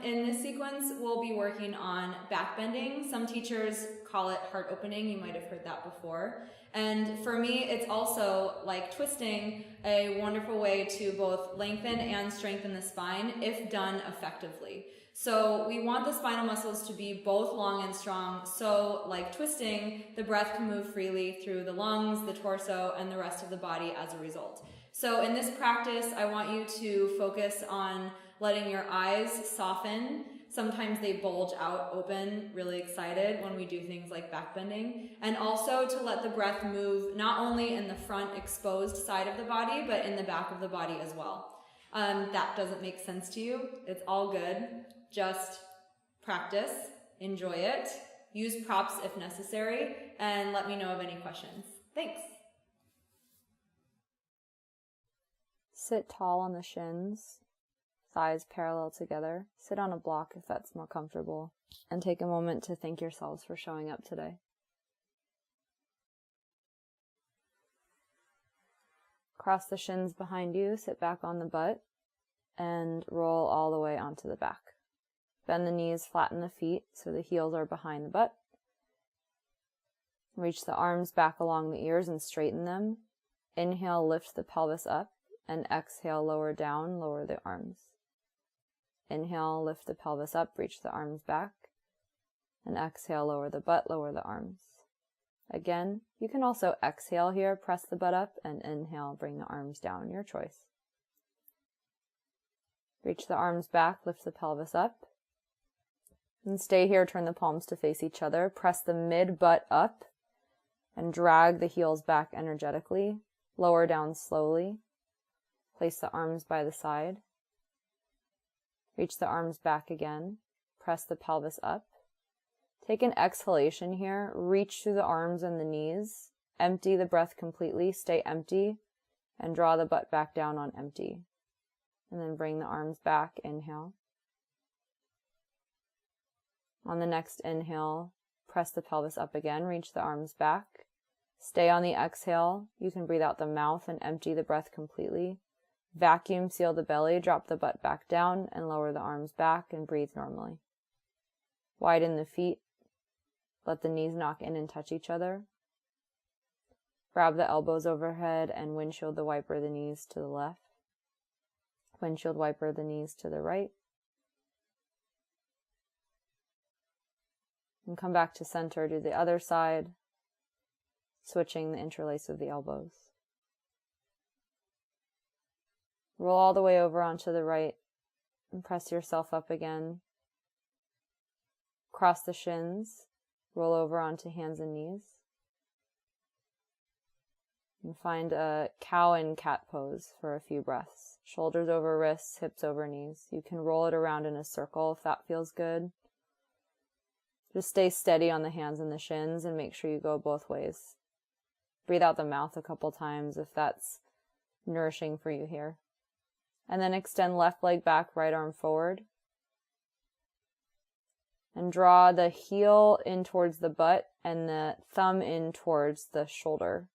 in this sequence, we'll be working on backbending. Some teachers call it heart opening. You might have heard that before. And for me, it's also like twisting, a wonderful way to both lengthen and strengthen the spine if done effectively. So we want the spinal muscles to be both long and strong. So like twisting, the breath can move freely through the lungs, the torso, and the rest of the body as a result. So in this practice, I want you to focus on letting your eyes soften. Sometimes they bulge out open, really excited when we do things like backbending. And also to let the breath move not only in the front exposed side of the body, but in the back of the body as well. That doesn't make sense to you. It's all good. Just practice, enjoy it, use props if necessary, and let me know of any questions. Thanks. Sit tall on the shins, thighs parallel together. Sit on a block if that's more comfortable, and take a moment to thank yourselves for showing up today. Cross the shins behind you, sit back on the butt, and roll all the way onto the back. Bend the knees, flatten the feet so the heels are behind the butt. Reach the arms back along the ears and straighten them. Inhale, lift the pelvis up, and exhale, lower down, lower the arms. Inhale, lift the pelvis up, reach the arms back, and exhale, lower the butt, lower the arms. Again, you can also exhale here, press the butt up, and inhale, bring the arms down, your choice. Reach the arms back, lift the pelvis up, and stay here, turn the palms to face each other, press the mid-butt up, and drag the heels back energetically, lower down slowly. Place the arms by the side. Reach the arms back again. Press the pelvis up. Take an exhalation here. Reach through the arms and the knees. Empty the breath completely. Stay empty. And draw the butt back down on empty. And then bring the arms back. Inhale. On the next inhale, press the pelvis up again. Reach the arms back. Stay on the exhale. You can breathe out the mouth and empty the breath completely. Vacuum seal the belly, drop the butt back down, and lower the arms back and breathe normally. Widen the feet. Let the knees knock in and touch each other. Grab the elbows overhead and windshield the wiper the knees to the left. Windshield wiper the knees to the right. And come back to center, do the other side, switching the interlace of the elbows. Roll all the way over onto the right and press yourself up again. Cross the shins, roll over onto hands and knees. And find a cow and cat pose for a few breaths. Shoulders over wrists, hips over knees. You can roll it around in a circle if that feels good. Just stay steady on the hands and the shins and make sure you go both ways. Breathe out the mouth a couple times if that's nourishing for you here. And then extend left leg back, right arm forward. And draw the heel in towards the butt and the thumb in towards the shoulder.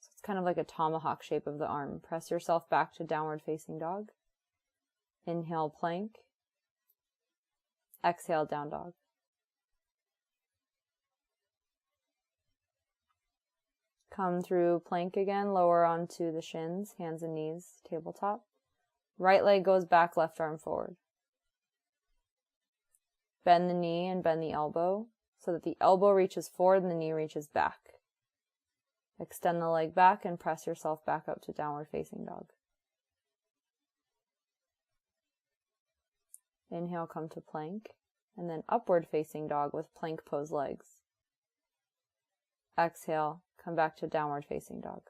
So it's kind of like a tomahawk shape of the arm. Press yourself back to downward facing dog. Inhale, plank. Exhale, down dog. Come through plank again, lower onto the shins, hands and knees, tabletop. Right leg goes back, left arm forward. Bend the knee and bend the elbow so that the elbow reaches forward and the knee reaches back. Extend the leg back and press yourself back up to downward facing dog. Inhale, come to plank, and then upward facing dog with plank pose legs. Exhale, come back to downward facing dog.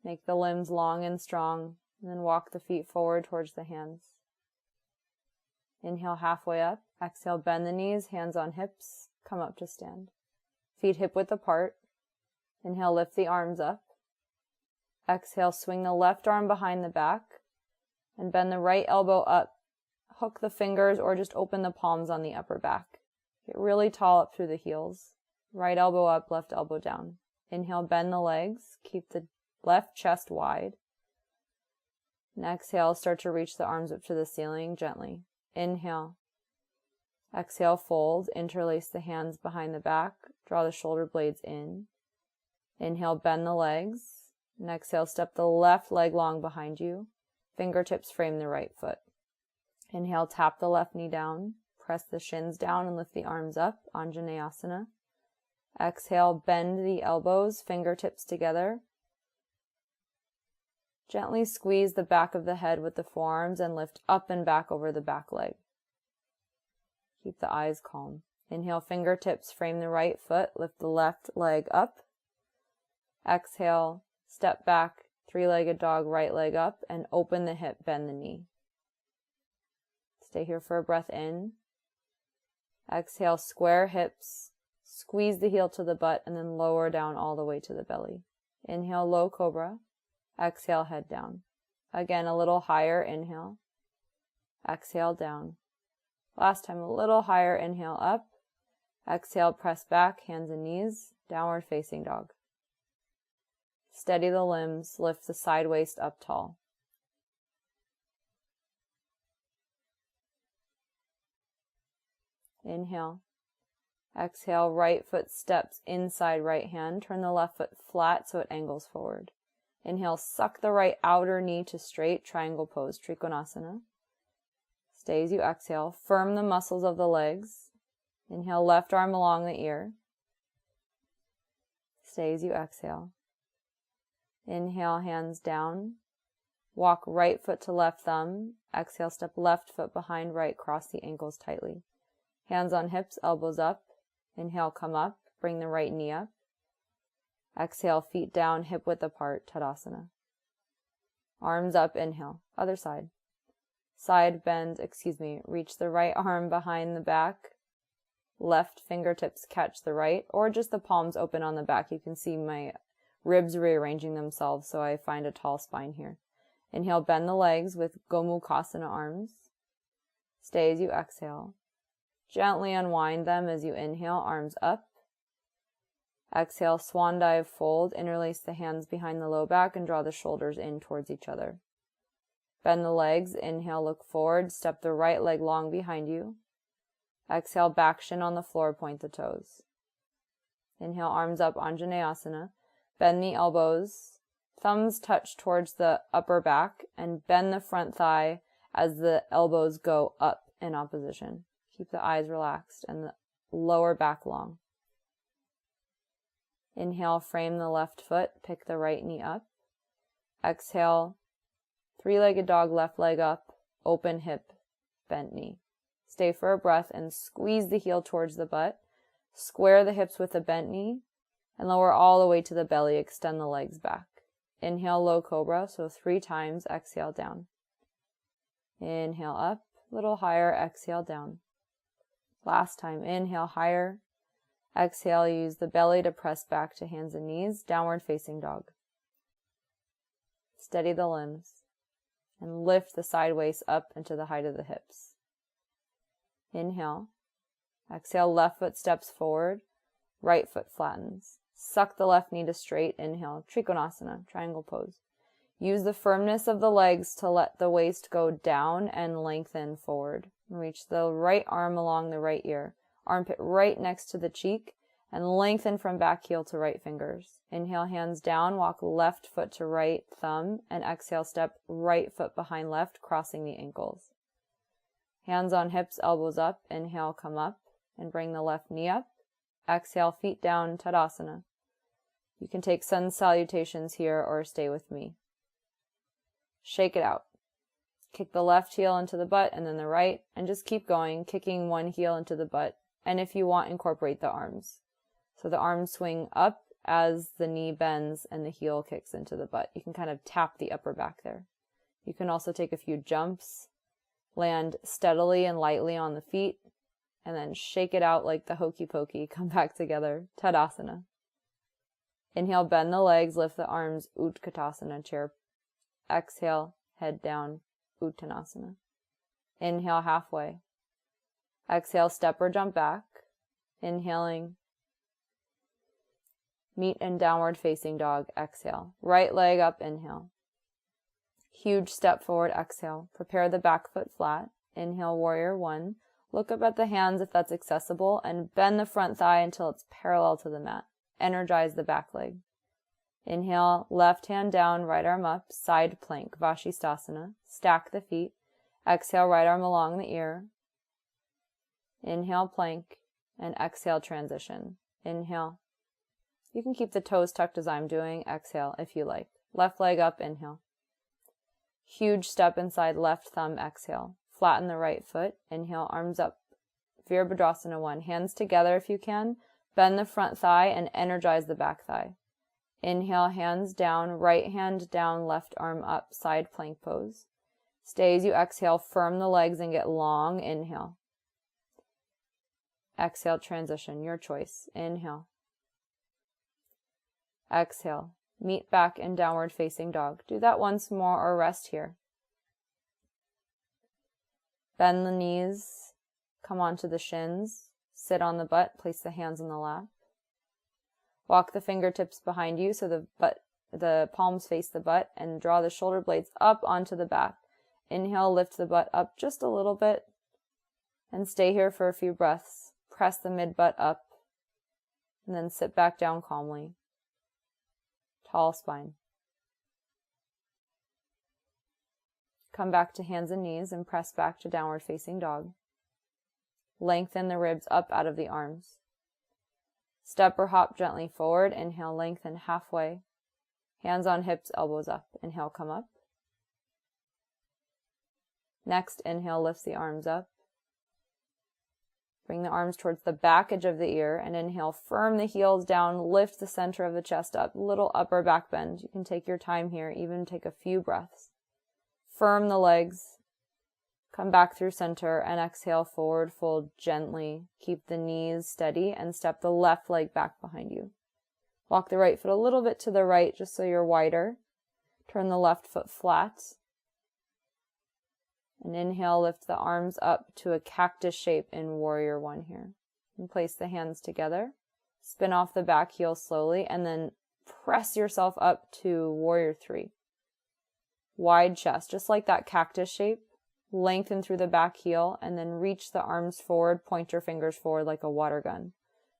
Make the limbs long and strong, and then walk the feet forward towards the hands. Inhale halfway up. Exhale, bend the knees, hands on hips, come up to stand. Feet hip width apart. Inhale, lift the arms up. Exhale, swing the left arm behind the back, and bend the right elbow up. Hook the fingers or just open the palms on the upper back. Get really tall up through the heels. Right elbow up, left elbow down. Inhale, bend the legs, keep the left chest wide. And exhale, start to reach the arms up to the ceiling gently. Inhale. Exhale, fold, interlace the hands behind the back, draw the shoulder blades in. Inhale, bend the legs. And exhale, step the left leg long behind you. Fingertips frame the right foot. Inhale, tap the left knee down. Press the shins down and lift the arms up, Anjaneyasana. Exhale, bend the elbows, fingertips together. Gently squeeze the back of the head with the forearms and lift up and back over the back leg. Keep the eyes calm. Inhale, fingertips frame the right foot, lift the left leg up. Exhale, step back, three-legged dog, right leg up, and open the hip, bend the knee. Stay here for a breath in. Exhale, square hips, squeeze the heel to the butt, and then lower down all the way to the belly. Inhale, low cobra. Exhale, head down. Again, a little higher, inhale. Exhale, down. Last time, a little higher, inhale, up. Exhale, press back, hands and knees, downward facing dog. Steady the limbs, lift the side waist up tall. Inhale. Exhale, right foot steps inside right hand. Turn the left foot flat so it angles forward. Inhale, suck the right outer knee to straight, triangle pose, Trikonasana. Stay as you exhale. Firm the muscles of the legs. Inhale, left arm along the ear. Stay as you exhale. Inhale, hands down. Walk right foot to left thumb. Exhale, step left foot behind right, cross the ankles tightly. Hands on hips, elbows up. Inhale, come up. Bring the right knee up. Exhale, feet down, hip width apart, Tadasana. Arms up, inhale. Other side. Side bend, reach the right arm behind the back. Left fingertips catch the right, or just the palms open on the back. You can see my ribs rearranging themselves, so I find a tall spine here. Inhale, bend the legs with Gomukhasana arms. Stay as you exhale. Gently unwind them as you inhale, arms up. Exhale, swan dive, fold, interlace the hands behind the low back and draw the shoulders in towards each other. Bend the legs, inhale, look forward, step the right leg long behind you. Exhale, back shin on the floor, point the toes. Inhale, arms up, Anjaneyasana. Bend the elbows, thumbs touch towards the upper back, and bend the front thigh as the elbows go up in opposition. Keep the eyes relaxed and the lower back long. Inhale, frame the left foot, pick the right knee up. Exhale, three-legged dog, left leg up, open hip, bent knee. Stay for a breath and squeeze the heel towards the butt. Square the hips with the bent knee and lower all the way to the belly. Extend the legs back. Inhale, low cobra, so 3 times. Exhale, down. Inhale, up, little higher. Exhale, down. Last time, inhale, higher. Exhale, use the belly to press back to hands and knees, downward facing dog. Steady the limbs and lift the side waist up into the height of the hips. Inhale. Exhale, left foot steps forward, right foot flattens. Suck the left knee to straight. Inhale, Trikonasana, triangle pose. Use the firmness of the legs to let the waist go down and lengthen forward. Reach the right arm along the right ear, armpit right next to the cheek, and lengthen from back heel to right fingers. Inhale, hands down, walk left foot to right thumb, and exhale, step right foot behind left, crossing the ankles. Hands on hips, elbows up. Inhale, come up and bring the left knee up. Exhale, feet down, Tadasana. You can take sun salutations here or stay with me. Shake it out. Kick the left heel into the butt and then the right, and just keep going, kicking one heel into the butt. And if you want, incorporate the arms. So the arms swing up as the knee bends and the heel kicks into the butt. You can kind of tap the upper back there. You can also take a few jumps, land steadily and lightly on the feet, and then shake it out like the hokey pokey. Come back together. Tadasana. Inhale, bend the legs, lift the arms, Utkatasana, chair. Exhale, head down, Uttanasana. Inhale, halfway. Exhale, step or jump back. Inhaling. Meet in downward facing dog. Exhale. Right leg up, inhale. Huge step forward, exhale. Prepare the back foot flat. Inhale, warrior one. Look up at the hands if that's accessible, and bend the front thigh until it's parallel to the mat. Energize the back leg. Inhale, left hand down, right arm up, side plank, Vashisthasana. Stack the feet. Exhale, right arm along the ear. Inhale, plank, and exhale, transition. Inhale. You can keep the toes tucked as I'm doing. Exhale if you like. Left leg up, inhale. Huge step inside left thumb, exhale. Flatten the right foot. Inhale, arms up. Virabhadrasana 1. Hands together if you can. Bend the front thigh and energize the back thigh. Inhale, hands down, right hand down, left arm up, side plank pose. Stay as you exhale, firm the legs and get long. Inhale. Exhale, transition, your choice. Inhale. Exhale. Meet back in downward facing dog. Do that once more or rest here. Bend the knees, come onto the shins, sit on the butt, place the hands on the lap. Walk the fingertips behind you so the palms face the butt, and draw the shoulder blades up onto the back. Inhale, lift the butt up just a little bit and stay here for a few breaths. Press the mid butt up and then sit back down calmly. Tall spine. Come back to hands and knees and press back to downward facing dog. Lengthen the ribs up out of the arms. Step or hop gently forward. Inhale, lengthen halfway. Hands on hips, elbows up. Inhale, come up. Next, inhale, lift the arms up. Bring the arms towards the back edge of the ear, and inhale, firm the heels down, lift the center of the chest up, little upper back bend. You can take your time here, even take a few breaths. Firm the legs, come back through center, and exhale, forward fold gently. Keep the knees steady, and step the left leg back behind you. Walk the right foot a little bit to the right, just so you're wider. Turn the left foot flat. And inhale, lift the arms up to a cactus shape in warrior one here. And place the hands together. Spin off the back heel slowly, and then press yourself up to warrior three. Wide chest, just like that cactus shape. Lengthen through the back heel, and then reach the arms forward, point your fingers forward like a water gun.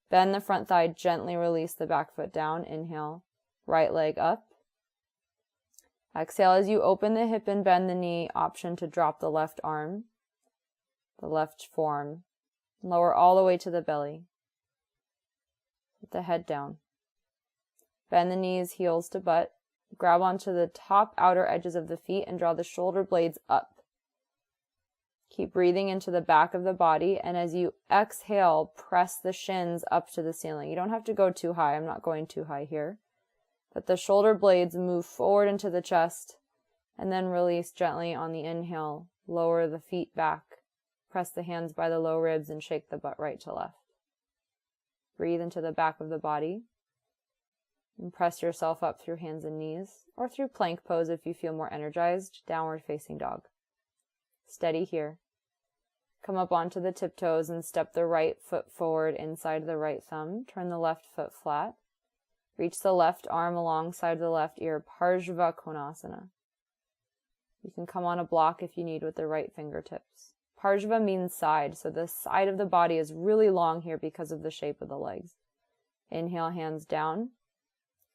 Bend the front thigh, gently release the back foot down. Inhale, right leg up. Exhale as you open the hip and bend the knee, option to drop the left arm, the left forearm. Lower all the way to the belly. Put the head down. Bend the knees, heels to butt. Grab onto the top outer edges of the feet and draw the shoulder blades up. Keep breathing into the back of the body, and as you exhale, press the shins up to the ceiling. You don't have to go too high. I'm not going too high here. But the shoulder blades move forward into the chest, and then release gently on the inhale. Lower the feet back. Press the hands by the low ribs and shake the butt right to left. Breathe into the back of the body. And press yourself up through hands and knees, or through plank pose if you feel more energized. Downward facing dog. Steady here. Come up onto the tiptoes and step the right foot forward inside the right thumb. Turn the left foot flat. Reach the left arm alongside the left ear, Parshva Konasana. You can come on a block if you need with the right fingertips. Parshva means side, so the side of the body is really long here because of the shape of the legs. Inhale, hands down.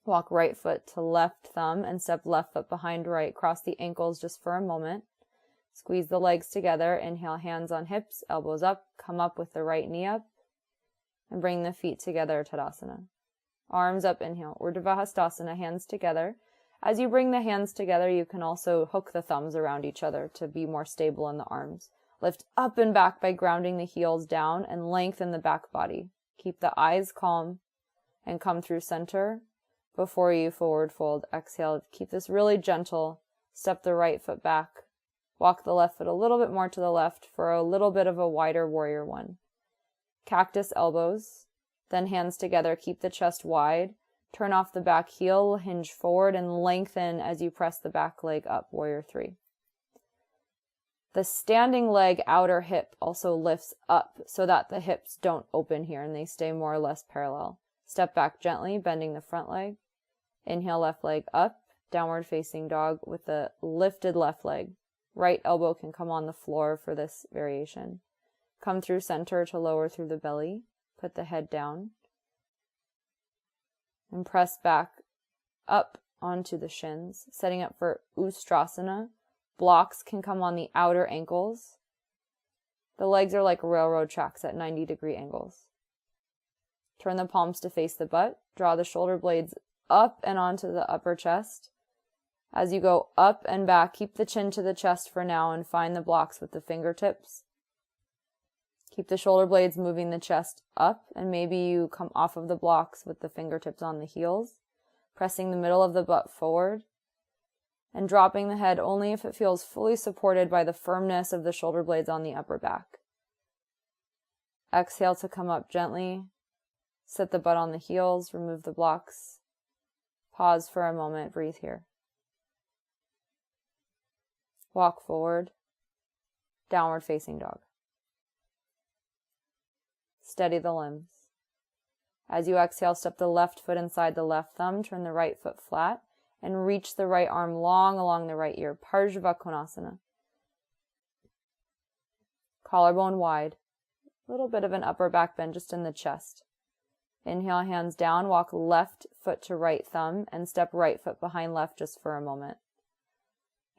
Walk right foot to left thumb and step left foot behind right. Cross the ankles just for a moment. Squeeze the legs together. Inhale, hands on hips, elbows up. Come up with the right knee up. And bring the feet together, Tadasana. Arms up, inhale. Urdhva Hastasana, hands together. As you bring the hands together, you can also hook the thumbs around each other to be more stable in the arms. Lift up and back by grounding the heels down and lengthen the back body. Keep the eyes calm and come through center before you forward fold. Exhale. Keep this really gentle. Step the right foot back. Walk the left foot a little bit more to the left for a little bit of a wider warrior one. Cactus elbows. Then hands together, keep the chest wide. Turn off the back heel, hinge forward, and lengthen as you press the back leg up, warrior three. The standing leg outer hip also lifts up so that the hips don't open here and they stay more or less parallel. Step back gently, bending the front leg. Inhale, left leg up. downward facing dog with the lifted left leg. Right elbow can come on the floor for this variation. Come through center to lower through the belly. Put the head down. And press back up onto the shins, setting up for Ustrasana. Blocks can come on the outer ankles. The legs are like railroad tracks at 90-degree angles. Turn the palms to face the butt. Draw the shoulder blades up and onto the upper chest. As you go up and back, keep the chin to the chest for now and find the blocks with the fingertips. Keep the shoulder blades moving the chest up, and maybe you come off of the blocks with the fingertips on the heels, pressing the middle of the butt forward, and dropping the head only if it feels fully supported by the firmness of the shoulder blades on the upper back. Exhale to come up gently. Sit the butt on the heels, remove the blocks. Pause for a moment, breathe here. Walk forward, downward facing dog. Steady the limbs. As you exhale, step the left foot inside the left thumb, turn the right foot flat, and reach the right arm long along the right ear. Parsva Konasana. Collarbone wide. A little bit of an upper back bend just in the chest. Inhale, hands down, walk left foot to right thumb, and step right foot behind left just for a moment.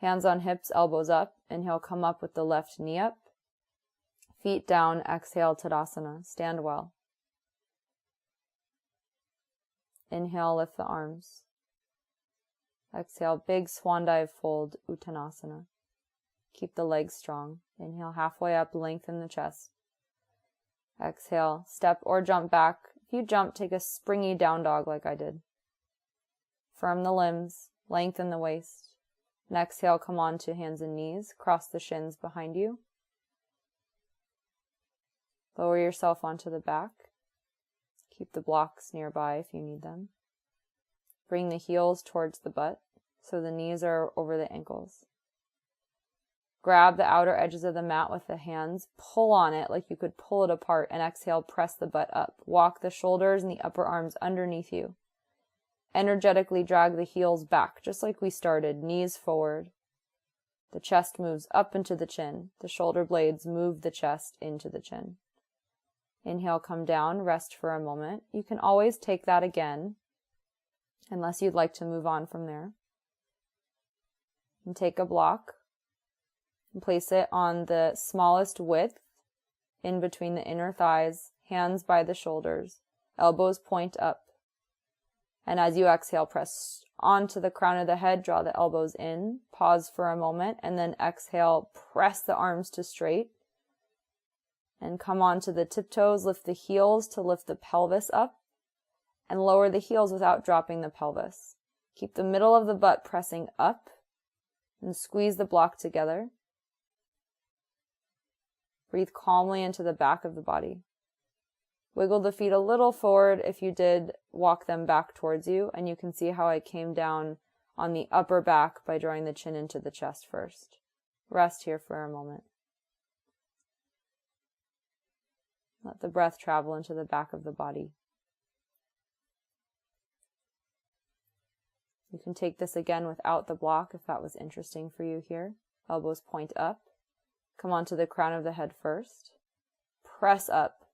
Hands on hips, elbows up. Inhale, come up with the left knee up. Feet down, exhale, tadasana. Stand well. Inhale, lift the arms. Exhale, big swan dive fold, uttanasana. Keep the legs strong. Inhale, halfway up, lengthen the chest. Exhale, step or jump back. If you jump, take a springy down dog like I did. Firm the limbs, lengthen the waist. And exhale, come on to hands and knees. Cross the shins behind you. Lower yourself onto the back. Keep the blocks nearby if you need them. Bring the heels towards the butt so the knees are over the ankles. Grab the outer edges of the mat with the hands. Pull on it like you could pull it apart, and exhale, press the butt up. Walk the shoulders and the upper arms underneath you. Energetically drag the heels back, just like we started, knees forward. The chest moves up into the chin. The shoulder blades move the chest into the chin. Inhale, come down, rest for a moment. You can always take that again, unless you'd like to move on from there. And take a block and place it on the smallest width in between the inner thighs, hands by the shoulders, elbows point up. And as you exhale, press onto the crown of the head, draw the elbows in, pause for a moment, and then exhale, press the arms to straight. And come onto the tiptoes, lift the heels to lift the pelvis up, and lower the heels without dropping the pelvis. Keep the middle of the butt pressing up, and squeeze the block together. Breathe calmly into the back of the body. Wiggle the feet a little forward if you did walk them back towards you, and you can see how I came down on the upper back by drawing the chin into the chest first. Rest here for a moment. Let the breath travel into the back of the body. You can take this again without the block if that was interesting for you here. Elbows point up. Come onto the crown of the head first. Press up.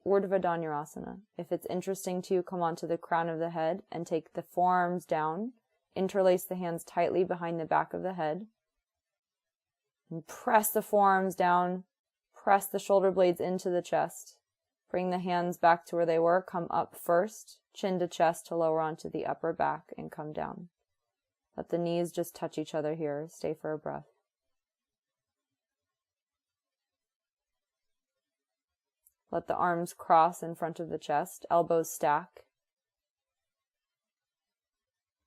Urdhva Dhanurasana. If it's interesting to you, come onto the crown of the head and take the forearms down. Interlace the hands tightly behind the back of the head. And press the forearms down. Press the shoulder blades into the chest. Bring the hands back to where they were. Come up first, chin to chest to lower onto the upper back and come down. Let the knees just touch each other here. Stay for a breath. Let the arms cross in front of the chest. Elbows stack.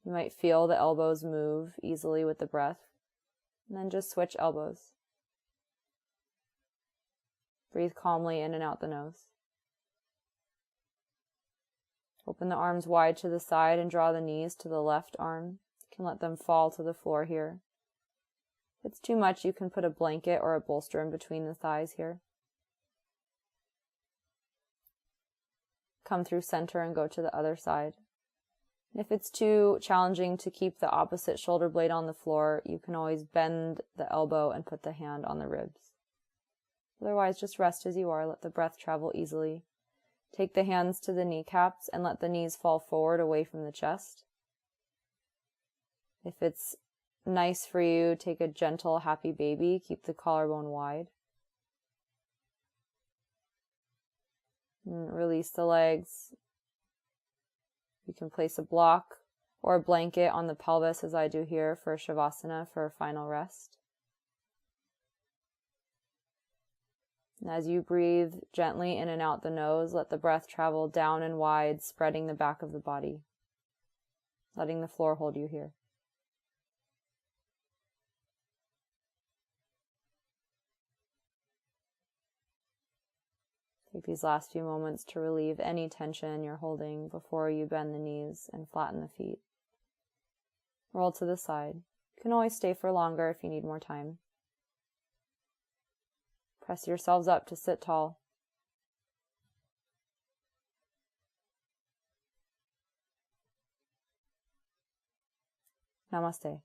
You might feel the elbows move easily with the breath. And then just switch elbows. Breathe calmly in and out the nose. Open the arms wide to the side and draw the knees to the left arm. You can let them fall to the floor here. If it's too much, you can put a blanket or a bolster in between the thighs here. Come through center and go to the other side. If it's too challenging to keep the opposite shoulder blade on the floor, you can always bend the elbow and put the hand on the ribs. Otherwise, just rest as you are. Let the breath travel easily. Take the hands to the kneecaps and let the knees fall forward away from the chest. If it's nice for you, take a gentle, happy baby. Keep the collarbone wide. And release the legs. You can place a block or a blanket on the pelvis, as I do here, for Shavasana for a final rest. And as you breathe gently in and out the nose, let the breath travel down and wide, spreading the back of the body, letting the floor hold you here. Take these last few moments to relieve any tension you're holding before you bend the knees and flatten the feet. Roll to the side. You can always stay for longer if you need more time. Press yourselves up to sit tall. Namaste.